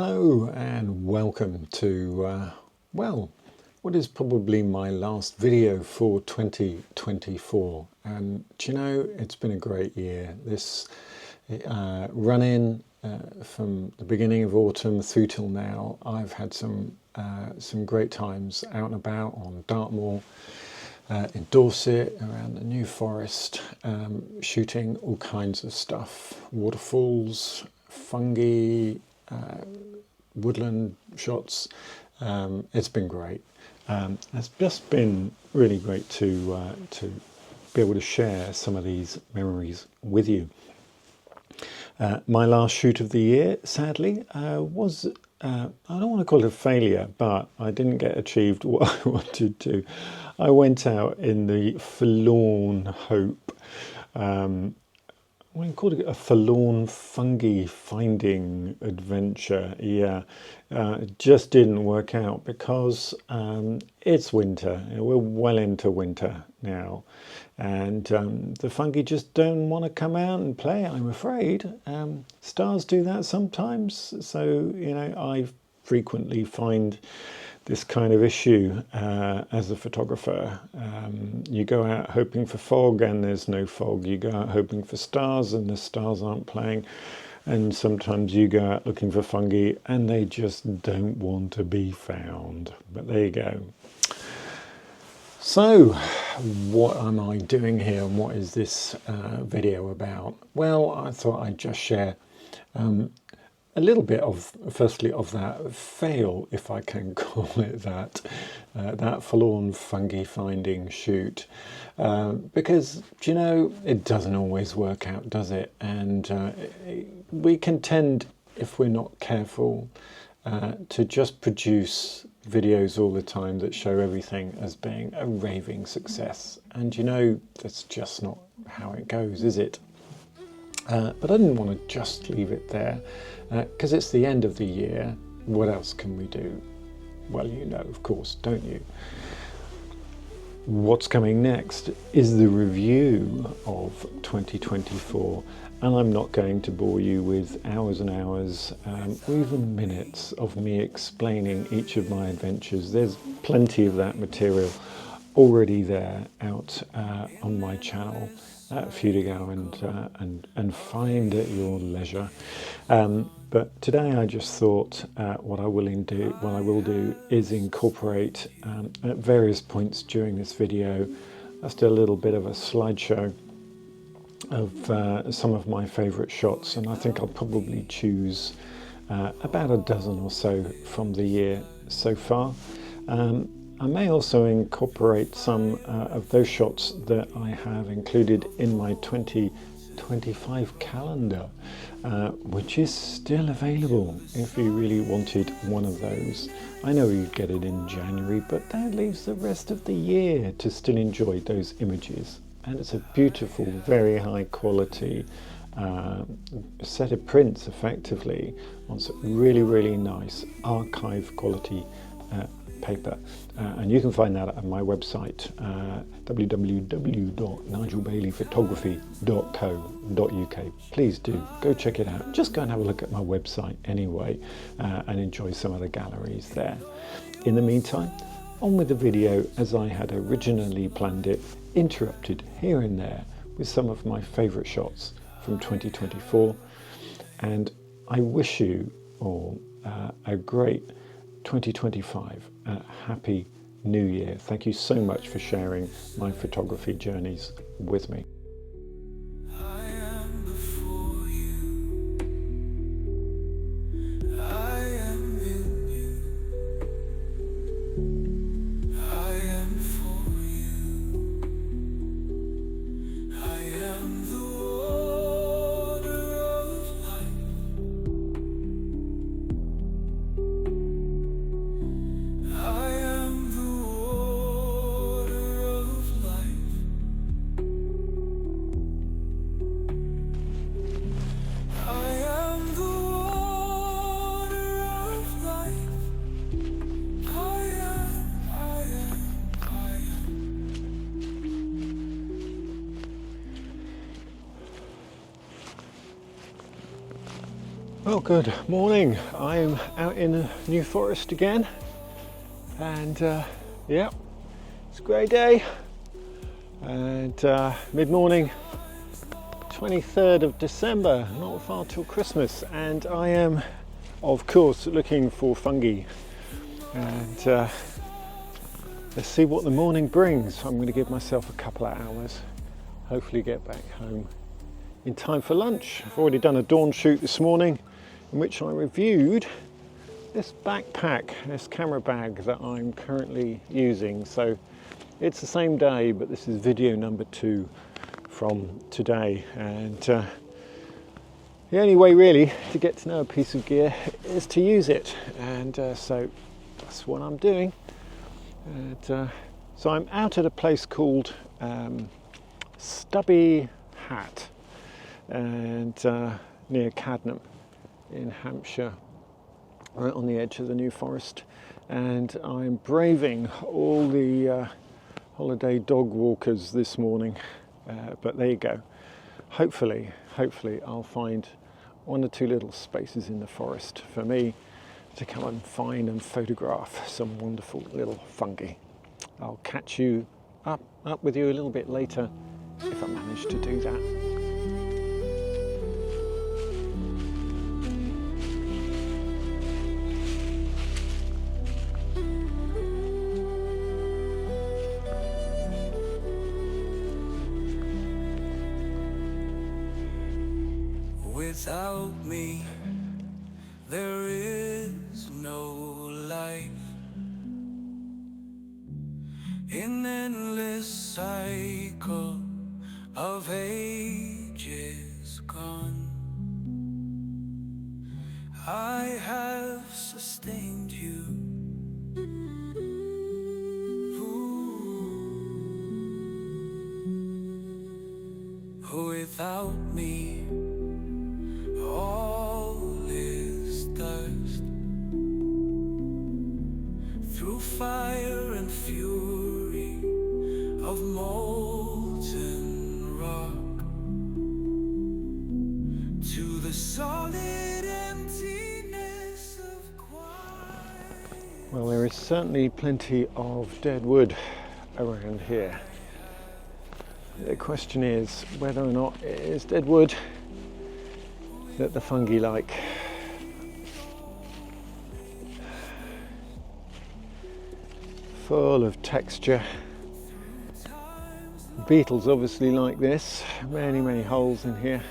Hello and welcome to, what is probably my last video for 2024. And do you know, it's been a great year. This run-in from the beginning of autumn through till now, I've had some great times out and about on Dartmoor, in Dorset, around the New Forest, shooting all kinds of stuff, waterfalls, fungi, woodland shots. It's been great. It's just been really great to be able to share some of these memories with you. My last shoot of the year, sadly, was, I don't want to call it a failure, but I didn't get achieved what I wanted to. I went out in the forlorn hope, we called it a forlorn fungi finding adventure. Yeah, it just didn't work out because it's winter. We're well into winter now, and the fungi just don't want to come out and play, I'm afraid. Stars do that sometimes, so I frequently find this kind of issue as a photographer. You go out hoping for fog and there's no fog. You go out hoping for stars and the stars aren't playing. And sometimes you go out looking for fungi and they just don't want to be found. But there you go. So what am I doing here and what is this video about? Well, I thought I'd just share a little bit of, firstly, of that fail, if I can call it that, that forlorn fungi finding shoot. Because, do you know, it doesn't always work out, does it? And we can tend, if we're not careful, to just produce videos all the time that show everything as being a raving success. And, you know, that's just not how it goes, is it? But I didn't want to just leave it there, because it's the end of the year. What else can we do? Well, you know, of course, don't you? What's coming next is the review of 2024, and I'm not going to bore you with hours and hours, or even minutes of me explaining each of my adventures. There's plenty of that material already there out on my channel for you to go and find at your leisure. But today I just thought what I will do is incorporate at various points during this video just a little bit of a slideshow of some of my favourite shots, and I think I'll probably choose about a dozen or so from the year so far. I may also incorporate some of those shots that I have included in my 2025 calendar, which is still available if you really wanted one of those. I know you get it in January, but that leaves the rest of the year to still enjoy those images. And it's a beautiful, very high quality set of prints, effectively, on some really, really nice archive quality paper, and you can find that at my website, www.nigelbaileyphotography.co.uk. Please do go check it out. Just go and have a look at my website anyway, and enjoy some of the galleries there. In the meantime, on with the video as I had originally planned it, interrupted here and there with some of my favourite shots from 2024, and I wish you all a great 2025. Happy New Year. Thank you so much for sharing my photography journeys with me. Well, good morning. I'm out in the New Forest again, and yeah, it's a great day. And mid-morning, 23rd of December, not far till Christmas, and I am, of course, looking for fungi. And let's see what the morning brings. I'm going to give myself a couple of hours, hopefully get back home in time for lunch. I've already done a dawn shoot this morning in which I reviewed this backpack, this camera bag that I'm currently using. So it's the same day, but this is video number 2 from today. And the only way really to get to know a piece of gear is to use it. And so that's what I'm doing. And so I'm out at a place called Stubby Hat, and near Cadnam in Hampshire, right on the edge of the New Forest, and I'm braving all the holiday dog walkers this morning, but there you go. Hopefully I'll find 1 or 2 little spaces in the forest for me to come and find and photograph some wonderful little fungi. I'll catch you up with you a little bit later if I manage to do that. Without me, there is no life. An endless cycle of ages gone. I have sustained you. Without me, all is thirst. Through fire and fury of molten rock, to the solid emptiness of quiet. Well, there is certainly plenty of dead wood around here. The question is whether or not it is dead wood that the fungi like. Full of texture. Beetles obviously like this. Many holes in here.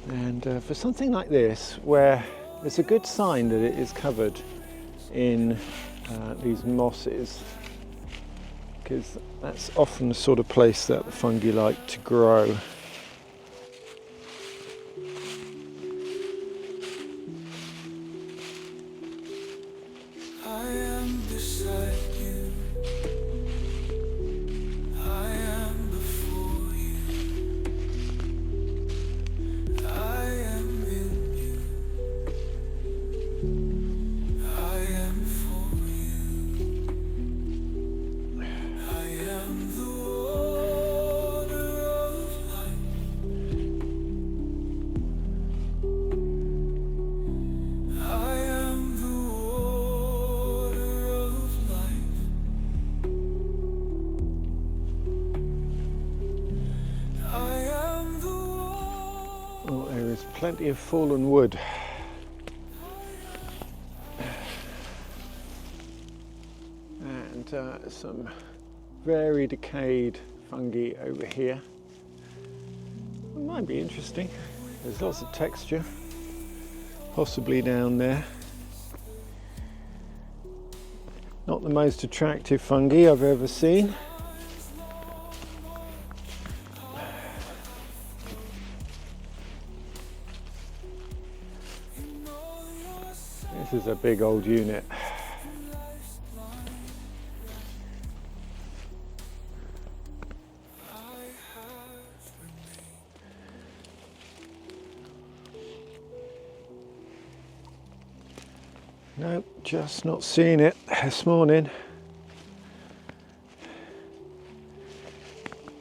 And for something like this, where it's a good sign that it is covered in these mosses, because that's often the sort of place that the fungi like to grow. I am beside you. I am before you. I am in you. I am for you. I am the water of life. I am the water of life. I am the water. Well, there is plenty of fallen wood. And some very decayed fungi over here. It might be interesting. There's lots of texture, possibly down there. Not the most attractive fungi I've ever seen. This is a big old unit. Nope, just not seeing it this morning.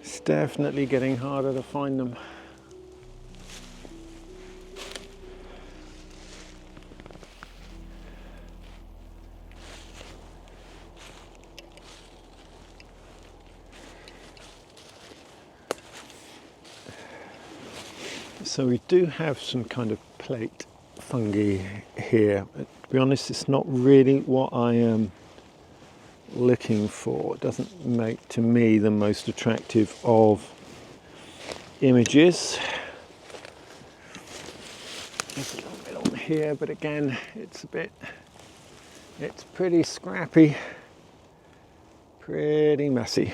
It's definitely getting harder to find them. So we do have some kind of plate fungi here. To be honest, it's not really what I am looking for. It doesn't make, to me, the most attractive of images. There's a little bit on here, but again, it's pretty scrappy, pretty messy.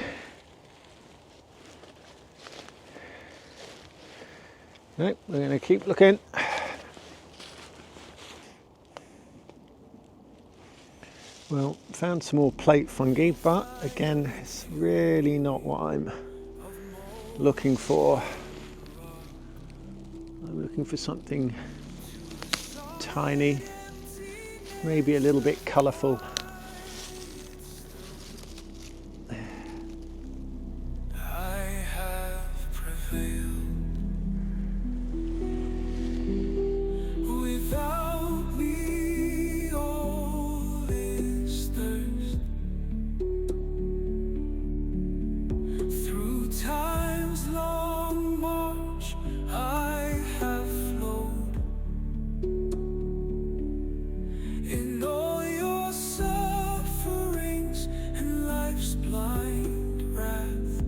Nope, we're going to keep looking. Well, found some more plate fungi, but again, it's really not what I'm looking for. I'm looking for something tiny, maybe a little bit colourful. I have prevailed. Without me, all is thirst. Through time's long march, I have flowed. In all your sufferings and life's blind wrath,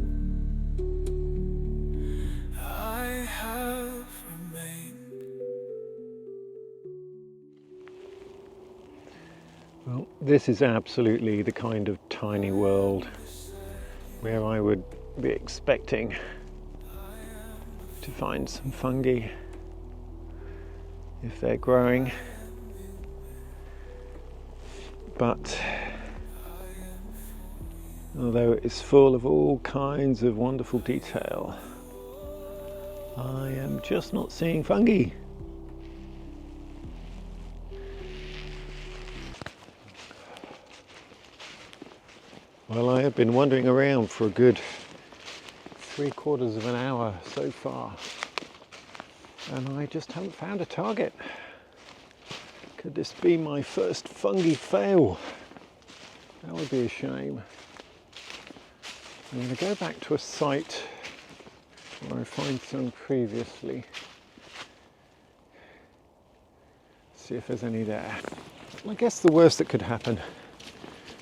I have remained. Well, this is absolutely the kind of tiny world where I would be expecting to find some fungi if they're growing. But although it is full of all kinds of wonderful detail, I am just not seeing fungi. Well, I have been wandering around for a good 3/4 of an hour so far, and I just haven't found a target. Could this be my first fungi fail? That would be a shame. I'm going to go back to a site where I found some previously. See if there's any there. I guess the worst that could happen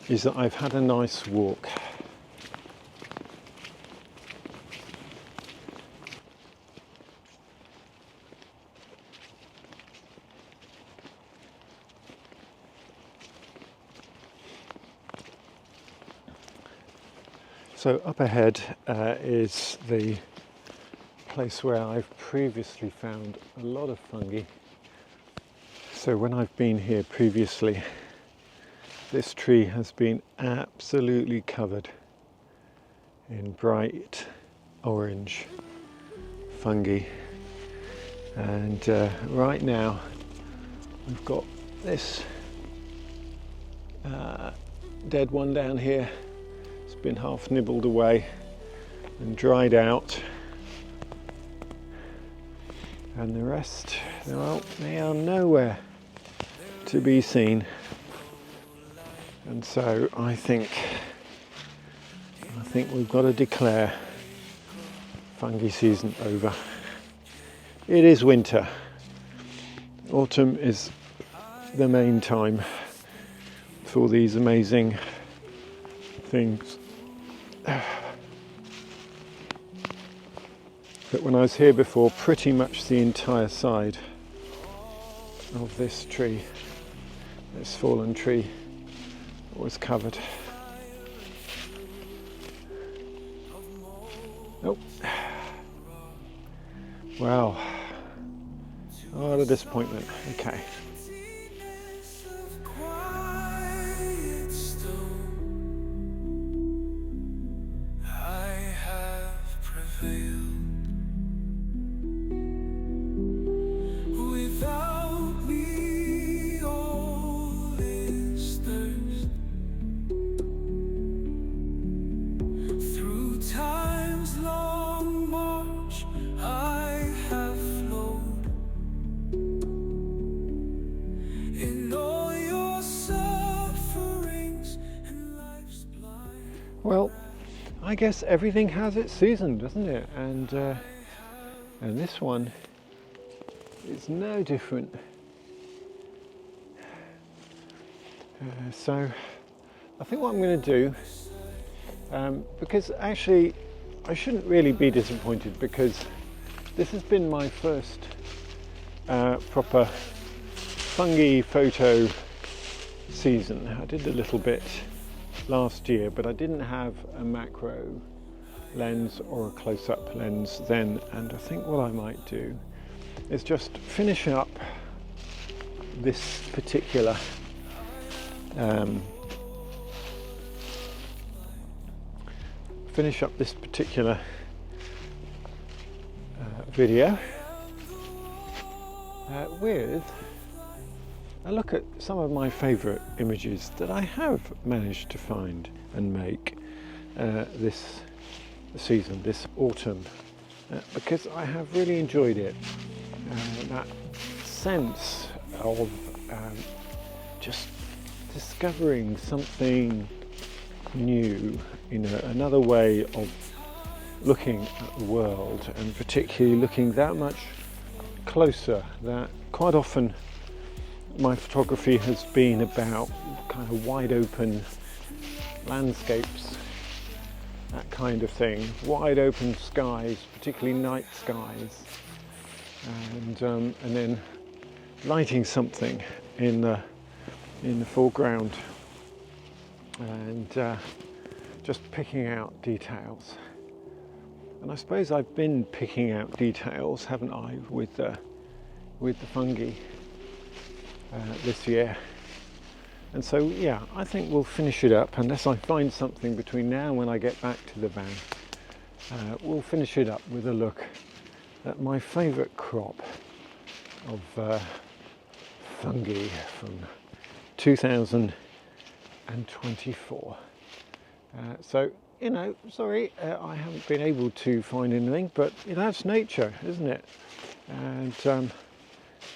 is that I've had a nice walk. So up ahead is the place where I've previously found a lot of fungi. So when I've been here previously, this tree has been absolutely covered in bright orange fungi, and right now we've got this dead one down here. It's been half nibbled away and dried out, and the rest, well, they are nowhere to be seen. And so I think we've got to declare fungi season over. It is winter. Autumn is the main time for these amazing things. But when I was here before, pretty much the entire side of this tree, this fallen tree, was covered. Oh, wow, what a disappointment. Okay. Quiet stone, I have prevailed. Without me, all is thirst. Through time's long march, I have flowed. In all your sufferings and life's blind. Well, I guess everything has its season, doesn't it? And this one It's no different. So I think what I'm going to do, because actually I shouldn't really be disappointed, because this has been my first proper fungi photo season. I did a little bit last year, but I didn't have a macro lens or a close-up lens then, and I think what I might do is just finish up this particular video with a look at some of my favourite images that I have managed to find and make this season, this autumn, because I have really enjoyed it. That sense of just discovering something new, you know, another way of looking at the world, and particularly looking that much closer. That quite often my photography has been about kind of wide open landscapes, that kind of thing, wide open skies, particularly night skies, and then lighting something in the foreground, and just picking out details. And I suppose I've been picking out details, haven't I, with the fungi this year. And so, yeah, I think we'll finish it up, unless I find something between now and when I get back to the van. We'll finish it up with a look at my favourite crop of fungi from 2024. So, you know, sorry, I haven't been able to find anything, but you know, that's nature, isn't it? And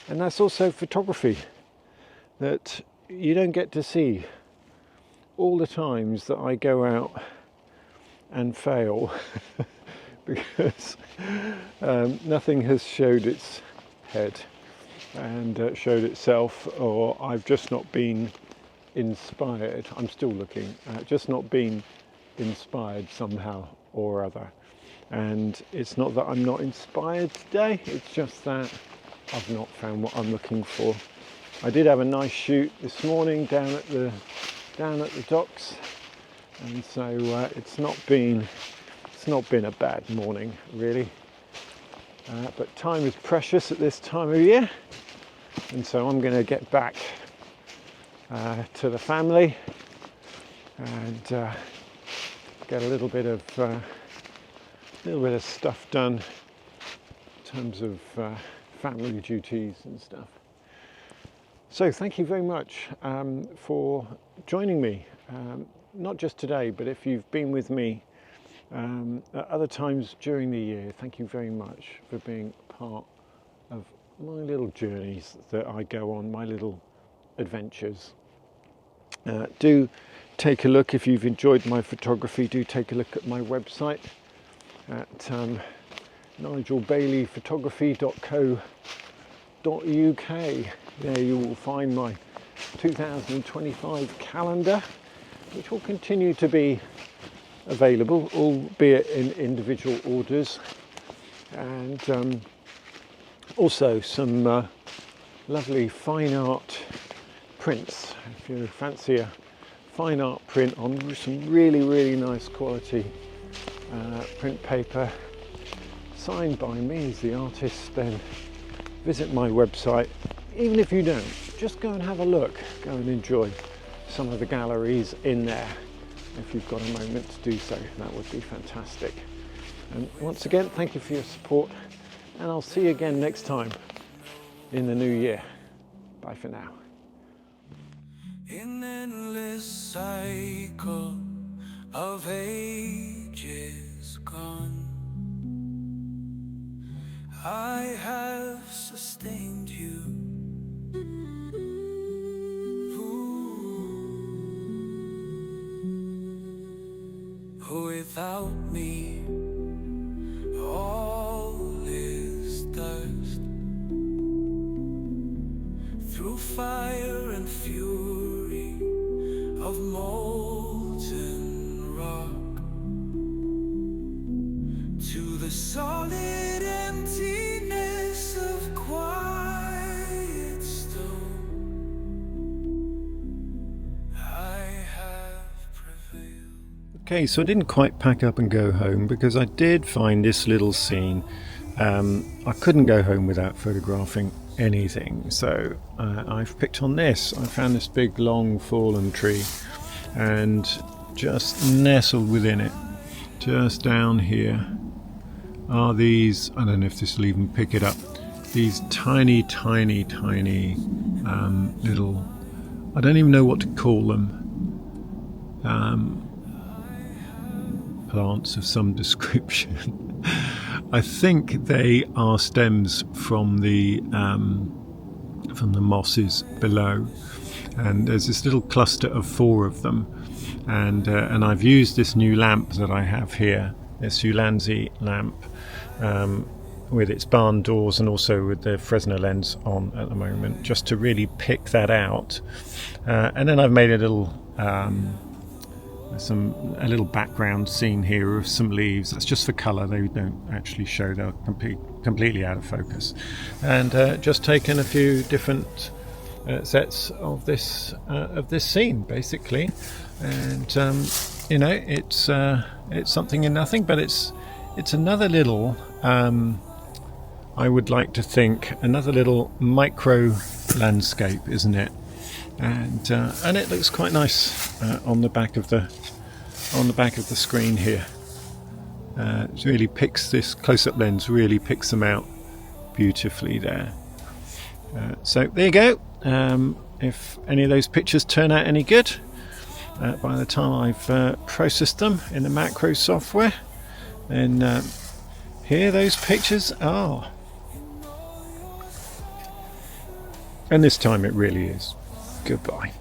that's also photography, that you don't get to see all the times that I go out and fail because nothing has showed its head and showed itself, or I've just not been inspired. I'm still looking, just not been inspired somehow or other. And it's not that I'm not inspired today, it's just that I've not found what I'm looking for. I did have a nice shoot this morning down at the docks, and so it's not been a bad morning really. But time is precious at this time of year, and so I'm going to get back to the family and get a little bit of stuff done in terms of family duties and stuff. So thank you very much for joining me, not just today, but if you've been with me at other times during the year, thank you very much for being part of my little journeys that I go on, my little adventures. Do take a look, if you've enjoyed my photography, do take a look at my website at nigelbaileyphotography.co.uk. There you will find my 2025 calendar, which will continue to be available, albeit in individual orders, and also some lovely fine art prints. If you fancy a fine art print on some really nice quality print paper, signed by me as the artist, then visit my website. Even if you don't, just go and have a look, go and enjoy some of the galleries in there. If you've got a moment to do so, that would be fantastic. And once again, thank you for your support, and I'll see you again next time in the new year. Bye for now. An endless cycle of ages gone, I have sustained you. Without me, all is dust. fire and fury of molten rock, to the solid emptiness of quiet stone, I have prevailed. Okay, so I didn't quite pack up and go home because I did find this little scene. I couldn't go home without photographing anything, so I've picked on this. I found this big long fallen tree, and just nestled within it, just down here, are these, I don't know if this will even pick it up, these tiny little, I don't even know what to call them, plants of some description. I think they are stems from the mosses below, and there's this little cluster of 4 of them, and I've used this new lamp that I have here, this Ulanzi lamp, with its barn doors and also with the Fresnel lens on at the moment, just to really pick that out, and then I've made a little background scene here of some leaves. That's just for colour, they don't actually show, they're completely out of focus, and just taken a few different sets of this scene basically, and you know, it's something in nothing, but it's another little, I would like to think, another little micro landscape, isn't it? And it looks quite nice on the back of the screen here. It really picks, this close-up lens really picks them out beautifully there. So there you go. If any of those pictures turn out any good by the time I've processed them in the macro software, then here those pictures are. And this time it really is. Goodbye.